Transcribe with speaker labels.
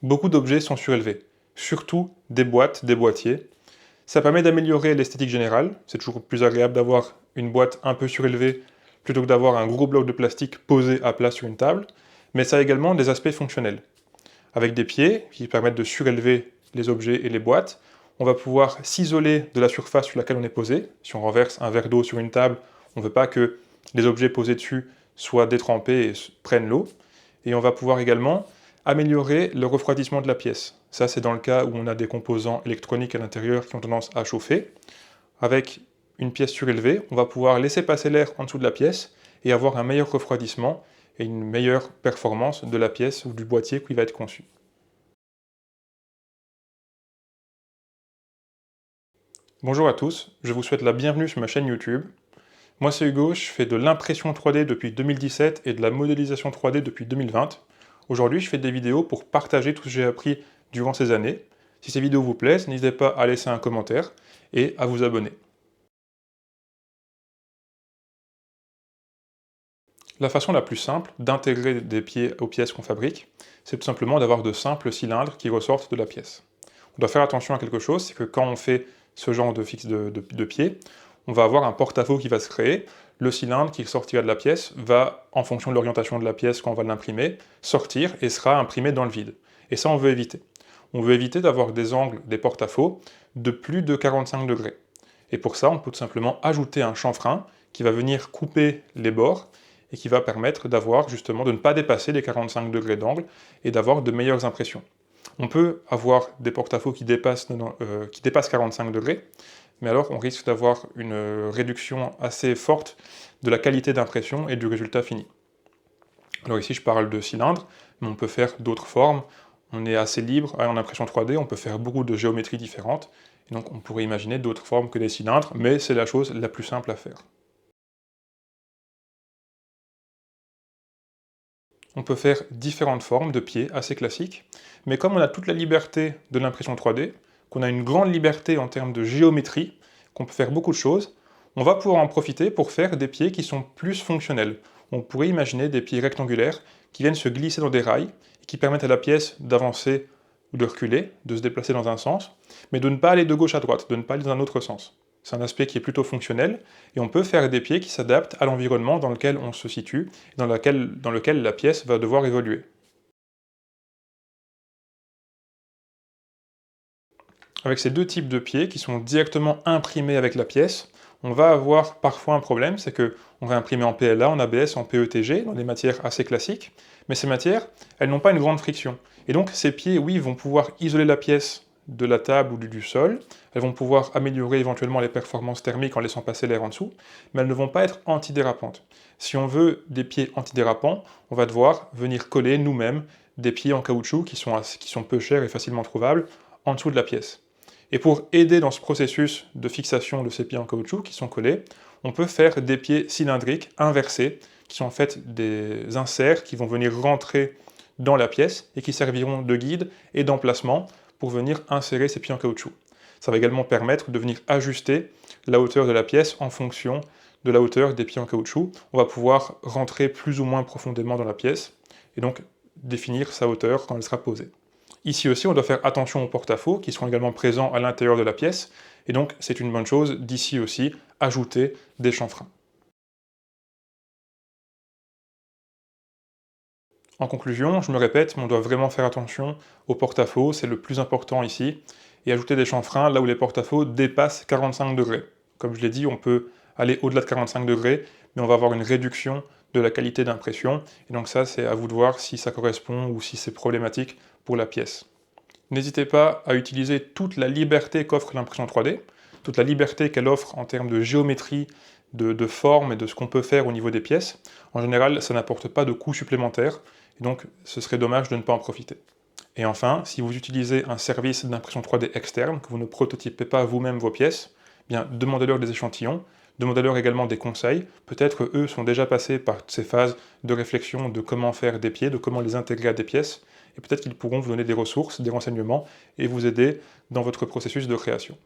Speaker 1: Beaucoup d'objets sont surélevés, surtout des boîtes, des boîtiers. Ça permet d'améliorer l'esthétique générale, c'est toujours plus agréable d'avoir une boîte un peu surélevée plutôt que d'avoir un gros bloc de plastique posé à plat sur une table, mais ça a également des aspects fonctionnels. Avec des pieds qui permettent de surélever les objets et les boîtes, on va pouvoir s'isoler de la surface sur laquelle on est posé. Si on renverse un verre d'eau sur une table, on ne veut pas que les objets posés dessus soient détrempés et prennent l'eau. Et on va pouvoir également améliorer le refroidissement de la pièce. Ça, c'est dans le cas où on a des composants électroniques à l'intérieur qui ont tendance à chauffer. Avec une pièce surélevée, on va pouvoir laisser passer l'air en dessous de la pièce et avoir un meilleur refroidissement et une meilleure performance de la pièce ou du boîtier qui va être conçu. Bonjour à tous, je vous souhaite la bienvenue sur ma chaîne YouTube. Moi c'est Hugo, je fais de l'impression 3D depuis 2017 et de la modélisation 3D depuis 2020. Aujourd'hui je fais des vidéos pour partager tout ce que j'ai appris durant ces années. Si ces vidéos vous plaisent, n'hésitez pas à laisser un commentaire et à vous abonner. La façon la plus simple d'intégrer des pieds aux pièces qu'on fabrique, c'est tout simplement d'avoir de simples cylindres qui ressortent de la pièce. On doit faire attention à quelque chose, c'est que quand on fait ce genre de pied, on va avoir un porte-à-faux qui va se créer. Le cylindre qui sortira de la pièce va, en fonction de l'orientation de la pièce quand on va l'imprimer, sortir et sera imprimé dans le vide. Et ça, on veut éviter. On veut éviter d'avoir des angles, des porte-à-faux, de plus de 45 degrés. Et pour ça, on peut tout simplement ajouter un chanfrein qui va venir couper les bords et qui va permettre d'avoir justement de ne pas dépasser les 45 degrés d'angle et d'avoir de meilleures impressions. On peut avoir des porte-à-faux qui dépassent 45 degrés, mais alors on risque d'avoir une réduction assez forte de la qualité d'impression et du résultat fini. Alors ici je parle de cylindres, mais on peut faire d'autres formes. On est assez libre en impression 3D, on peut faire beaucoup de géométries différentes, et donc on pourrait imaginer d'autres formes que des cylindres, mais c'est la chose la plus simple à faire. On peut faire différentes formes de pieds assez classiques, mais comme on a toute la liberté de l'impression 3D, qu'on a une grande liberté en termes de géométrie, qu'on peut faire beaucoup de choses, on va pouvoir en profiter pour faire des pieds qui sont plus fonctionnels. On pourrait imaginer des pieds rectangulaires qui viennent se glisser dans des rails et qui permettent à la pièce d'avancer ou de reculer, de se déplacer dans un sens, mais de ne pas aller de gauche à droite, de ne pas aller dans un autre sens. C'est un aspect qui est plutôt fonctionnel, et on peut faire des pieds qui s'adaptent à l'environnement dans lequel on se situe, et dans lequel la pièce va devoir évoluer. Avec ces deux types de pieds qui sont directement imprimés avec la pièce, on va avoir parfois un problème, c'est que on va imprimer en PLA, en ABS, en PETG, dans des matières assez classiques, mais ces matières, elles n'ont pas une grande friction. Et donc ces pieds, oui, vont pouvoir isoler la pièce de la table ou du sol, elles vont pouvoir améliorer éventuellement les performances thermiques en laissant passer l'air en dessous, mais elles ne vont pas être antidérapantes. Si on veut des pieds antidérapants, on va devoir venir coller nous-mêmes des pieds en caoutchouc qui sont peu chers et facilement trouvables en dessous de la pièce. Et pour aider dans ce processus de fixation de ces pieds en caoutchouc qui sont collés, on peut faire des pieds cylindriques inversés, qui sont en fait des inserts qui vont venir rentrer dans la pièce et qui serviront de guide et d'emplacement pour venir insérer ces pieds en caoutchouc. Ça va également permettre de venir ajuster la hauteur de la pièce en fonction de la hauteur des pieds en caoutchouc. On va pouvoir rentrer plus ou moins profondément dans la pièce et donc définir sa hauteur quand elle sera posée. Ici aussi, on doit faire attention aux porte-à-faux qui seront également présents à l'intérieur de la pièce, et donc c'est une bonne chose d'ici aussi ajouter des chanfreins. En conclusion, je me répète, mais on doit vraiment faire attention aux porte-à-faux, c'est le plus important ici, et ajouter des chanfreins là où les porte-à-faux dépassent 45 degrés. Comme je l'ai dit, on peut aller au-delà de 45 degrés, mais on va avoir une réduction de la qualité d'impression, et donc ça c'est à vous de voir si ça correspond ou si c'est problématique pour la pièce. N'hésitez pas à utiliser toute la liberté qu'offre l'impression 3D, toute la liberté qu'elle offre en termes de géométrie, de forme et de ce qu'on peut faire au niveau des pièces. En général, ça n'apporte pas de coûts supplémentaires, et donc ce serait dommage de ne pas en profiter. Et enfin, si vous utilisez un service d'impression 3D externe, que vous ne prototypez pas vous-même vos pièces, eh bien demandez-leur des échantillons, demandez-leur également des conseils. Peut-être eux sont déjà passés par ces phases de réflexion de comment faire des pieds, de comment les intégrer à des pièces, et peut-être qu'ils pourront vous donner des ressources, des renseignements, et vous aider dans votre processus de création.